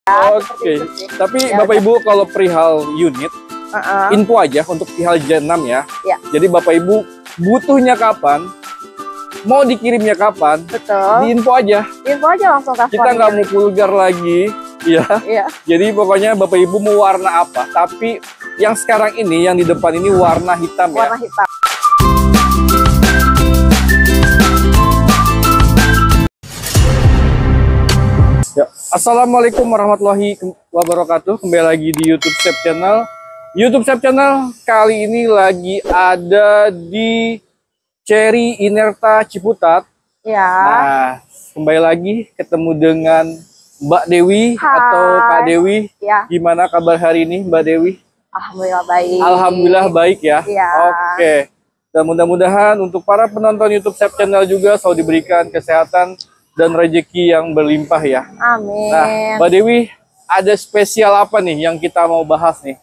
Oke, tapi ya, Bapak Ibu kalau perihal unit, info aja untuk perihal Gen 6 ya. Jadi Bapak Ibu butuhnya kapan, mau dikirimnya kapan, betul. Diinfo aja. Info aja langsung telepon. Kita nggak mau vulgar lagi, ya. Jadi pokoknya Bapak Ibu mau warna apa, tapi yang sekarang ini, yang di depan ini warna hitam ya. Warna hitam. Ya. Assalamualaikum warahmatullahi wabarakatuh. Kembali lagi di YouTube Sep Channel. YouTube Sep Channel kali ini lagi ada di Cherry Inerta Ciputat. Ya. Nah, kembali lagi ketemu dengan Mbak Dewi. Hai. Atau Kak Dewi. Ya. Gimana kabar hari ini Mbak Dewi? Alhamdulillah baik. Alhamdulillah baik ya. Ya. Oke. Dan mudah-mudahan untuk para penonton YouTube Sep Channel juga selalu diberikan kesehatan dan rezeki yang berlimpah ya. Amin. Nah, Mbak Dewi, ada spesial apa nih yang kita mau bahas nih?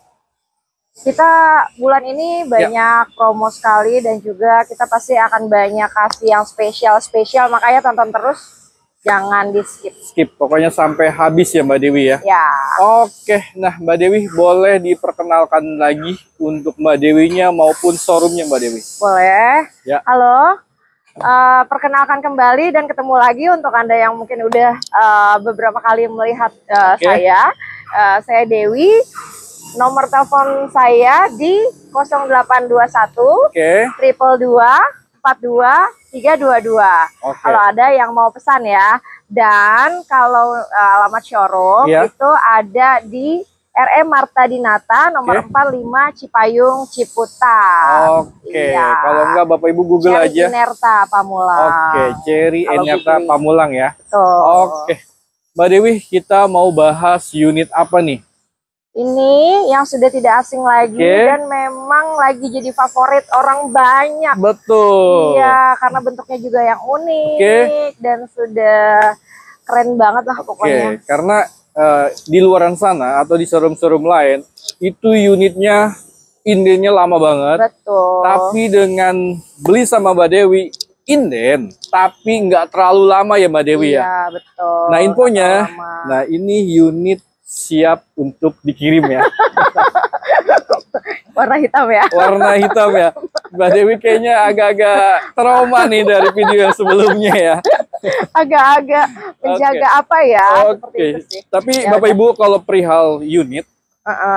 Kita bulan ini banyak promo sekali dan juga kita pasti akan banyak kasih yang spesial, makanya tonton terus, jangan di skip. Skip, pokoknya sampai habis ya Mbak Dewi ya. Ya. Oke, nah Mbak Dewi boleh diperkenalkan lagi untuk Mbak Dewinya maupun showroomnya Mbak Dewi? Boleh. Ya. Halo. Perkenalkan kembali dan ketemu lagi untuk Anda yang mungkin udah beberapa kali melihat saya. Saya Dewi. Nomor telepon saya di 0821 222 42 322. Kalau ada yang mau pesan ya. Dan kalau alamat showroom itu ada di RM Marta Dinata nomor 45 Cipayung Ciputat. Kalau enggak Bapak Ibu Google Cherry aja. Inerta Pamulang. Cherry Inerta Pamulang ya. Tuh. Mbak Dewi, kita mau bahas unit apa nih? Ini yang sudah tidak asing lagi dan memang lagi jadi favorit orang banyak. Betul. Iya, karena bentuknya juga yang unik dan sudah keren banget lah pokoknya. Karena di luaran sana atau di showroom-showroom lain itu unitnya indennya lama banget. Betul. Tapi dengan beli sama Mbak Dewi inden, tapi nggak terlalu lama ya Mbak Dewi ya. Iya betul. Nah infonya, nah ini unit siap untuk dikirim ya. Warna hitam ya. Warna hitam ya. Mbak Dewi kayaknya agak-agak trauma nih dari video yang sebelumnya ya. Agak-agak menjaga apa ya. Tapi Bapak Ibu kalau perihal unit,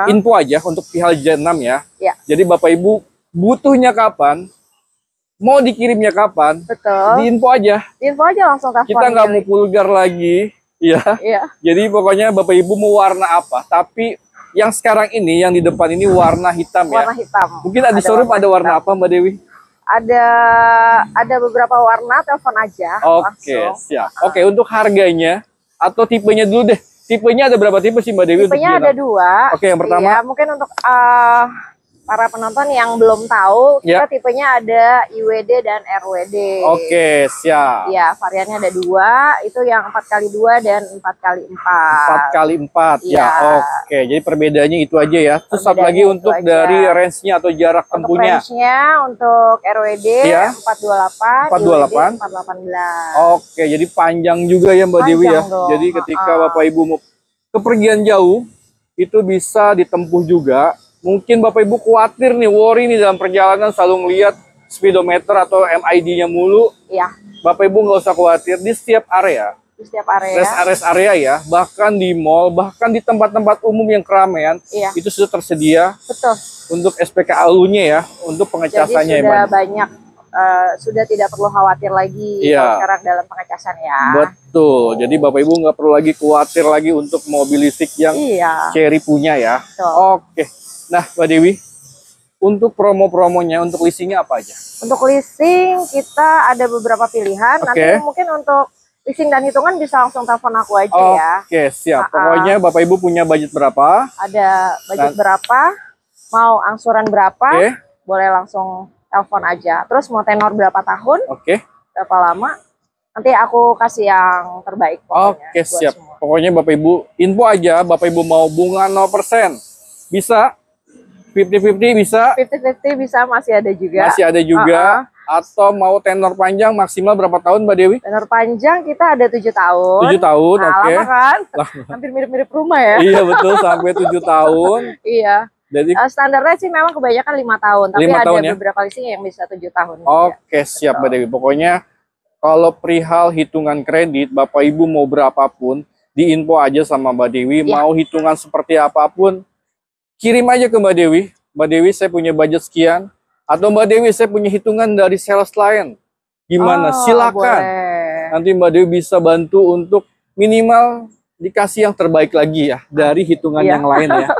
info aja untuk perihal Gen 6 ya. Jadi Bapak Ibu butuhnya kapan, mau dikirimnya kapan, diinfo aja. Diinfo aja langsung telepon. Kita nggak mau vulgar lagi. Jadi pokoknya Bapak Ibu mau warna apa, tapi yang sekarang ini, yang di depan ini warna hitam ya. Warna hitam. Mungkin di showroom ada warna apa Mbak Dewi? Ada beberapa warna, telepon aja. Siap. Untuk harganya atau tipenya dulu deh. Tipenya ada berapa tipe sih Mbak Dewi? Tipenya ada 2. Yang pertama. Ya, mungkin untuk para penonton yang belum tahu, kita tipenya ada IWD dan RWD. Siap. Ya, variannya ada 2, itu yang 4x2 dan 4x4. 4x4 jadi perbedaannya itu aja ya. Terus satu lagi untuk dari range-nya atau jarak tempuhnya. Range-nya untuk RWD 428, IWD 418. Jadi panjang juga ya Mbak Dewi ya. Jadi ketika Bapak Ibu mau kepergian jauh, itu bisa ditempuh juga. Mungkin Bapak Ibu khawatir nih, worry nih dalam perjalanan selalu ngeliat speedometer atau MID-nya mulu. Bapak Ibu nggak usah khawatir, di setiap area. Di setiap area. Rest area ya, bahkan di mall, bahkan di tempat-tempat umum yang keramaian, itu sudah tersedia. Untuk SPK ALU-nya ya, untuk pengecasannya. Jadi sudah banyak, sudah tidak perlu khawatir lagi sekarang dalam pengecasan ya. Betul, jadi Bapak Ibu nggak perlu lagi khawatir lagi untuk mobil listrik yang Cherry punya ya. Nah Mbak Dewi, untuk promo-promonya, untuk leasingnya apa aja? Untuk leasing kita ada beberapa pilihan. Nanti mungkin untuk leasing dan hitungan bisa langsung telepon aku aja ya. Siap. Pokoknya Bapak Ibu punya budget berapa? Ada budget berapa? Mau angsuran berapa? Boleh langsung telepon aja. Terus mau tenor berapa tahun? Berapa lama? Nanti aku kasih yang terbaik pokoknya. Siap. Pokoknya Bapak Ibu info aja. Bapak Ibu mau bunga 0%, bisa. 50-50 bisa. 50-50 bisa, masih ada juga. Atau mau tenor panjang maksimal berapa tahun Mbak Dewi? Tenor panjang kita ada 7 tahun. 7 tahun, nah, oke. Lama kan? Hampir mirip-mirip rumah ya. Iya betul, sampai 7 tahun. Iya. Jadi standarnya sih memang kebanyakan 5 tahun, tapi 5 ada tahun, ya? beberapa leasing yang bisa 7 tahun. Oke, siap Mbak Dewi. Pokoknya kalau perihal hitungan kredit, Bapak Ibu mau berapapun, diinfo aja sama Mbak Dewi. Ya. Mau hitungan seperti apapun, kirim aja ke Mbak Dewi. Mbak Dewi, saya punya budget sekian. Atau Mbak Dewi, saya punya hitungan dari sales lain. Gimana? Silakan. Boleh. Nanti Mbak Dewi bisa bantu untuk minimal dikasih yang terbaik lagi ya dari hitungan yang lain ya.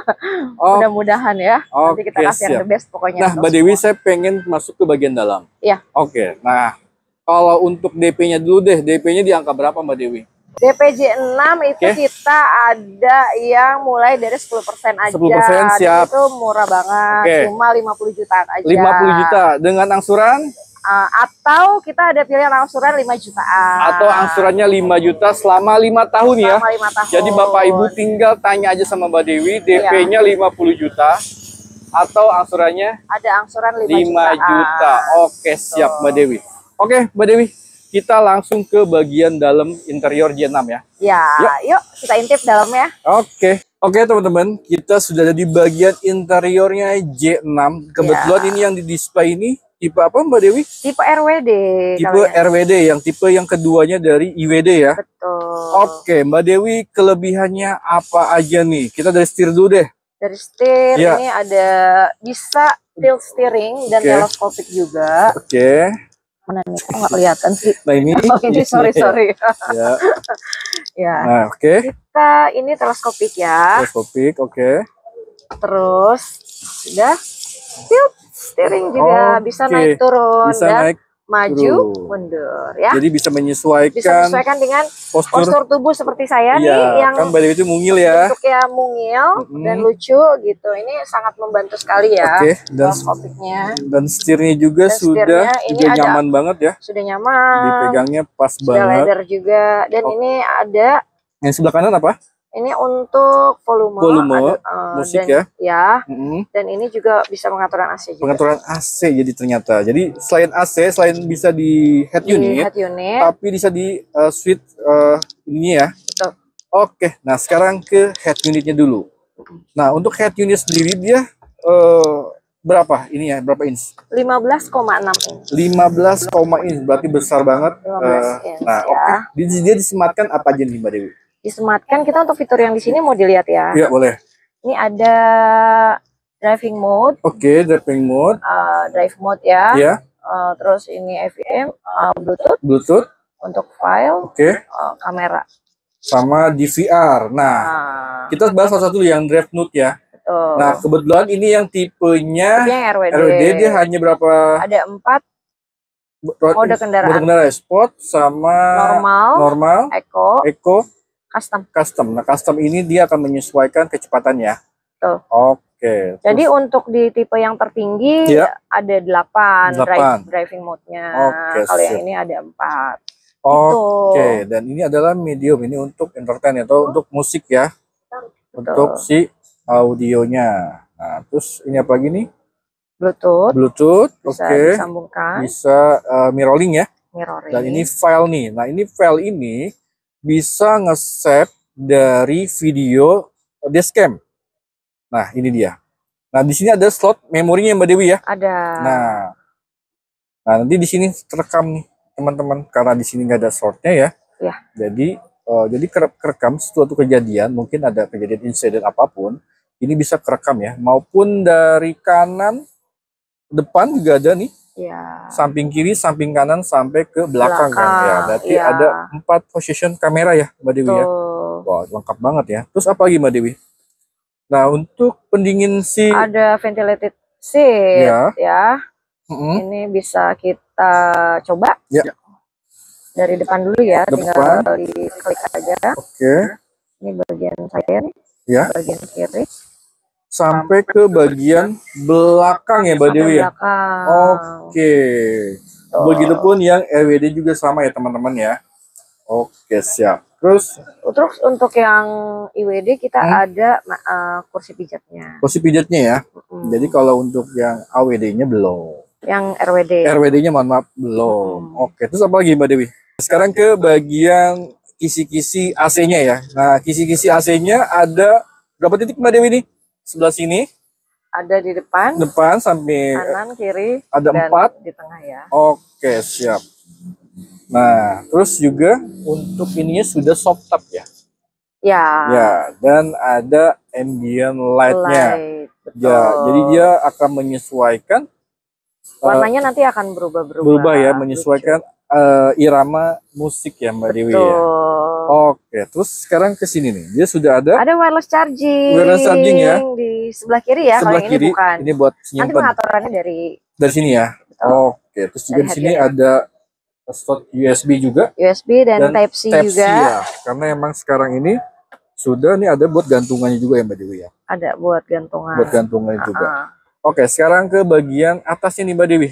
Mudah-mudahan ya. Nanti kita kasih yang the best pokoknya. Nah, Mbak Dewi, saya pengen masuk ke bagian dalam. Iya. Oke. Nah, kalau untuk DP-nya dulu deh. DP-nya di angka berapa Mbak Dewi? DPJ 6 itu kita ada yang mulai dari 10% aja. 10% siap. Itu murah banget. Cuma 50 jutaan aja. 50 juta dengan angsuran? Atau kita ada pilihan angsuran 5 jutaan. Atau angsurannya 5 juta selama 5 tahun ya. Selama 5 tahun. Jadi Bapak Ibu tinggal tanya aja sama Mbak Dewi, DP-nya 50 juta atau angsurannya? Ada angsuran 5 juta. Oke, siap Mbak Dewi. Oke, Mbak Dewi, kita langsung ke bagian dalam interior J6 ya. Ya, yuk kita intip dalamnya. Oke teman-teman, kita sudah ada di bagian interiornya J6. Kebetulan ini yang di display ini tipe apa Mbak Dewi? Tipe RWD. Tipe RWD, yang tipe yang keduanya dari IWD ya. Betul. Oke, Mbak Dewi, kelebihannya apa aja nih? Kita dari setir dulu deh. Dari setir ini ada bisa tilt steering dan teleskopik juga. Mana nih? Kok nggak kelihatan sih? Nah ini. Ini sorry. Ya. Nah, Kita ini teleskopik ya. Teleskopik, Terus sudah tilt steering juga bisa naik turun dan maju mundur ya. Jadi bisa menyesuaikan dengan postur tubuh seperti saya nih yang kan Mbak Dewi itu mungil ya. Bentuknya mungil dan lucu gitu. Ini sangat membantu sekali ya. Teleskopiknya. Dan setirnya juga sudah nyaman banget ya. Sudah nyaman. Dipegangnya pas banget. Sudah leather juga dan ini ada yang sebelah kanan apa? Ini untuk volume musik dan, ya. Dan ini juga bisa pengaturan AC juga. Pengaturan AC jadi ternyata. Jadi selain AC, selain bisa di head unit, tapi bisa di switch ini ya. Betul. Oke, nah sekarang ke head unitnya dulu. Nah untuk head unit sendiri dia berapa ini ya? Berapa inch? 15,6 inch. 15, inch berarti besar banget. 15 inch, nah oke. Dia disematkan apa aja nih Mbak Dewi? Disematkan kita untuk fitur yang di sini mau dilihat ya. Iya boleh. Ini ada driving mode. Driving mode. Drive mode ya. Iya. Terus ini FVM, Bluetooth. Untuk file. Kamera. Sama DVR. Nah, kita bahas salah satu yang drive mode ya. Betul. Nah kebetulan ini yang tipenya RWD. Dia hanya berapa? Ada 4 mode kendaraan. Sport sama normal, Eco, custom. Nah, custom ini dia akan menyesuaikan kecepatannya. Tuh. Oke. Jadi untuk di tipe yang tertinggi ada 8 driving mode-nya. Kalau yang ini ada 4. Dan ini adalah medium, ini untuk entertain atau untuk musik ya. Untuk si audionya. Nah, terus ini apa lagi nih? Bluetooth. Bisa disambungkan. Bisa mirroring ya. Mirroring. Dan ini file nih. Nah, ini file ini bisa nge-save dari video dashcam. Nah, ini dia. Nah, di sini ada slot memorinya Mbak Dewi ya. Ada. Nah, nanti di sini terekam nih teman-teman, karena di sini nggak ada slotnya ya. Iya. Jadi kerekam suatu kejadian, mungkin ada kejadian insiden apapun, ini bisa kerekam ya. Maupun dari kanan, depan juga ada nih. Ya. Samping kiri, samping kanan, sampai ke belakang kan ya. Berarti ada 4 position kamera ya Mbak Dewi ya. Wah, lengkap banget ya. Terus apa lagi Mbak Dewi? Nah, untuk pendingin ada ventilated seat ya. Ini bisa kita coba. Dari depan dulu ya, tinggal diklik aja. Ini bagian saya nih. Bagian kiri. Sampai ke bagian belakang ya Mbak Dewi ya. Begitupun yang RWD juga sama ya teman-teman ya. Siap. Terus untuk yang IWD kita ada kursi pijatnya. Kursi pijatnya ya. Jadi kalau untuk yang AWD-nya belum. Yang RWD. RWD-nya mohon maaf belum. Oke, terus apa lagi Mbak Dewi? Sekarang ke bagian kisi-kisi AC-nya ya. Nah, kisi-kisi AC-nya ada berapa titik Mbak Dewi nih? Sebelah sini. Ada di depan. Depan sampai kanan, kiri. Ada dan 4. di tengah ya. Oke, siap. Nah, terus juga untuk ininya sudah soft top ya. Ya. Ya, dan ada ambient light-nya. Ya, jadi dia akan menyesuaikan warnanya nanti akan berubah ya, menyesuaikan irama musik ya Mbak Dewi ya. Oke, terus sekarang ke sini nih. Dia sudah ada wireless charging. Wireless charging ya. Di sebelah kiri ya. Sebelah kalau kiri. Ini bukan. Ini buat simpan. Nanti pengaturannya dari sini ya. Betul. Oke, terus juga di sini ada slot USB juga. USB dan Type C juga. Ya. Karena emang sekarang ini sudah nih ada buat gantungannya juga ya Mbak Dewi ya. Ada buat gantungan. Buat gantungannya juga. Oke, sekarang ke bagian atasnya nih Mbak Dewi.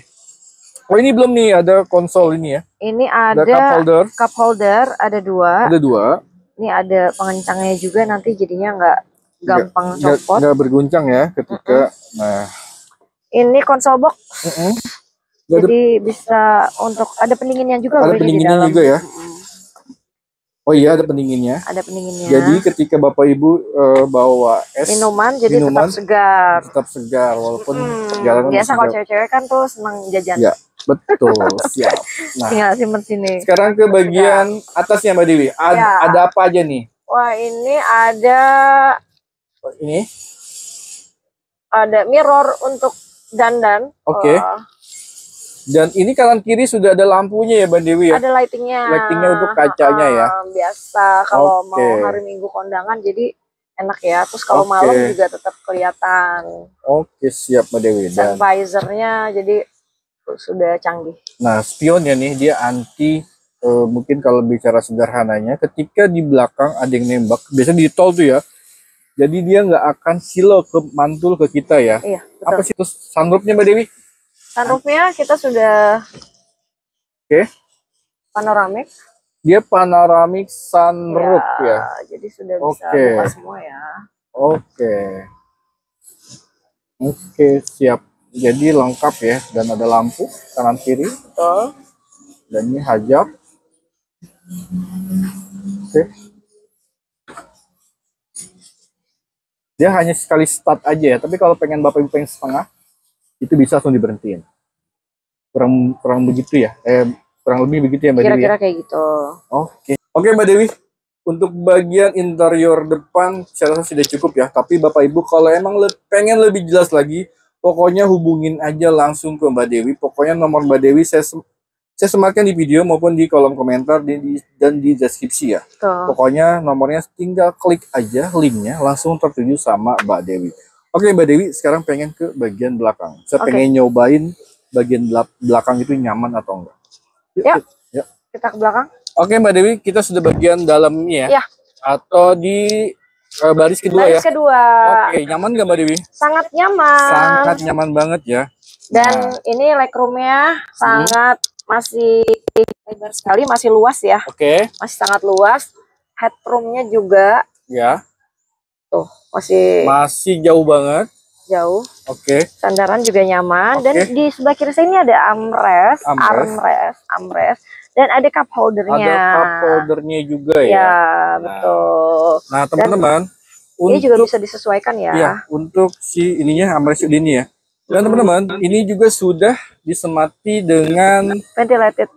Oh, ini belum nih, ada konsol ini ya. Ini ada cup holder, ada 2. Ada 2. Ini ada pengencangnya juga, nanti jadinya nggak gampang copot. Nggak berguncang ya ketika. Nah, ini konsol box. Jadi bisa untuk ada pendinginnya juga. Ada pendinginnya juga ya. Oh iya, ada pendinginnya. Ada pendinginnya. Jadi ketika Bapak Ibu bawa es minuman, jadi tetap segar. Tetap segar walaupun jalanan biasa kalau cewek-cewek kan tuh senang jajan. Ya, betul. Siap. Nah, tinggal simpen sini. Sekarang ke bagian atasnya Mbak Dewi. Ada apa aja nih? Wah, ini ada mirror untuk dandan. Oke. Dan ini kanan kiri sudah ada lampunya ya Mbak Dewi ya? Ada lightingnya. Lightingnya untuk kacanya ya? Biasa kalau mau hari Minggu kondangan jadi enak ya. Terus kalau malam juga tetap kelihatan. Oke, siap Mbak Dewi. Dan visor-nya jadi sudah canggih. Nah, spionnya nih dia anti mungkin kalau bicara sederhananya ketika di belakang ada yang nembak, biasanya di tol tuh ya. Jadi dia nggak akan silau ke mantul ke kita ya. Iya, betul. Apa sih terus sunroofnya Mbak Dewi? Sunroofnya kita sudah panoramik. Dia panoramik sunroof ya. Jadi sudah bisa buka semua ya. Oke, siap. Jadi lengkap ya, dan ada lampu kanan kiri. Betul. Dan ini hajab. Dia hanya sekali start aja ya, tapi kalau pengen Bapak Ibu pengen setengah, itu bisa langsung diberhentiin. Kurang begitu ya? Kurang lebih begitu ya Mbak Dewi? Kira-kira kayak gitu. Oke Mbak Dewi, untuk bagian interior depan saya rasa sudah cukup ya. Tapi Bapak Ibu kalau emang pengen lebih jelas lagi, pokoknya hubungin aja langsung ke Mbak Dewi. Pokoknya nomor Mbak Dewi saya sematkan di video maupun di kolom komentar dan di deskripsi ya. Pokoknya nomornya tinggal klik aja linknya langsung tertuju sama Mbak Dewi. Oke Mbak Dewi, sekarang pengen ke bagian belakang. Saya pengen nyobain bagian belakang itu nyaman atau enggak. Yuk. Kita ke belakang. Oke Mbak Dewi, kita sudah bagian dalamnya ya. Atau di baris kedua ya. Baris kedua. Oke, nyaman nggak Mbak Dewi? Sangat nyaman. Sangat nyaman banget ya. Dan ini legroomnya sangat masih lebar sekali, masih luas ya. Masih sangat luas. Headroomnya juga. Ya. Tuh, masih jauh banget. Jauh. Sandaran juga nyaman. Dan di sebelah kiri saya ini ada armrest. Dan ada cup holdernya. Ada cup holdernya juga ya. Ya, betul. Nah, teman-teman, ini juga bisa disesuaikan ya. Ya, untuk si ininya armrest ini ya. Dan teman-teman, ini juga sudah disemati dengan ventilated.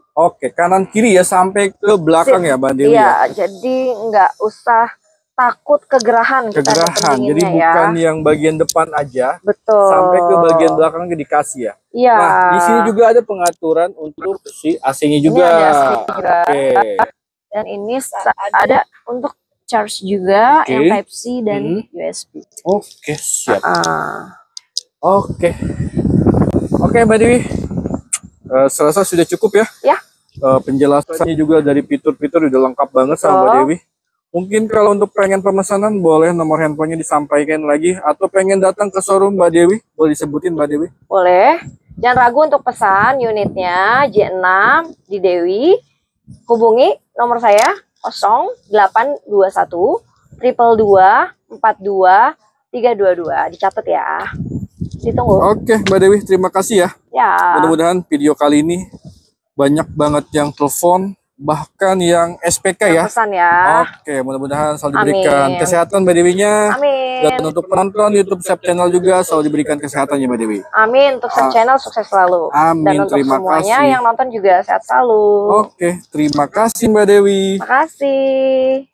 Kanan kiri ya sampai ke belakang ya Mbak Dewi. Iya, jadi nggak usah takut kegerahan. Jadi bukan yang bagian depan aja. Betul. Sampai ke bagian belakang dikasih ya. Iya. Nah, di sini juga ada pengaturan untuk si AC-nya juga. Ini ada AC juga. Dan ini ada untuk charge juga yang Type C dan USB. Siap. Oke Mbak Dewi. Serasa sudah cukup ya. Ya. Penjelasannya juga dari fitur-fitur udah lengkap banget sama Mbak Dewi. Mungkin kalau untuk pengen pemesanan boleh nomor handphonenya disampaikan lagi atau pengen datang ke showroom Mbak Dewi, boleh disebutin Mbak Dewi? Boleh. Jangan ragu untuk pesan unitnya J6 di Dewi. Hubungi nomor saya 0821 222 42 322. Dicatat ya. Ditunggu. Oke, Mbak Dewi, terima kasih ya. Ya. Mudah-mudahan video kali ini banyak banget yang telepon, bahkan yang SPK ya. Pesan ya. Oke, mudah-mudahan selalu diberikan Amin. kesehatan Mbak Dewinya. Amin. Dan untuk penonton YouTube Sub Channel juga selalu diberikan kesehatan ya Mbak Dewi. Amin. Untuk Sub Channel sukses selalu. Amin, Dan untuk terima semuanya kasih. yang nonton juga sehat selalu. Oke, terima kasih Mbak Dewi. Terima kasih.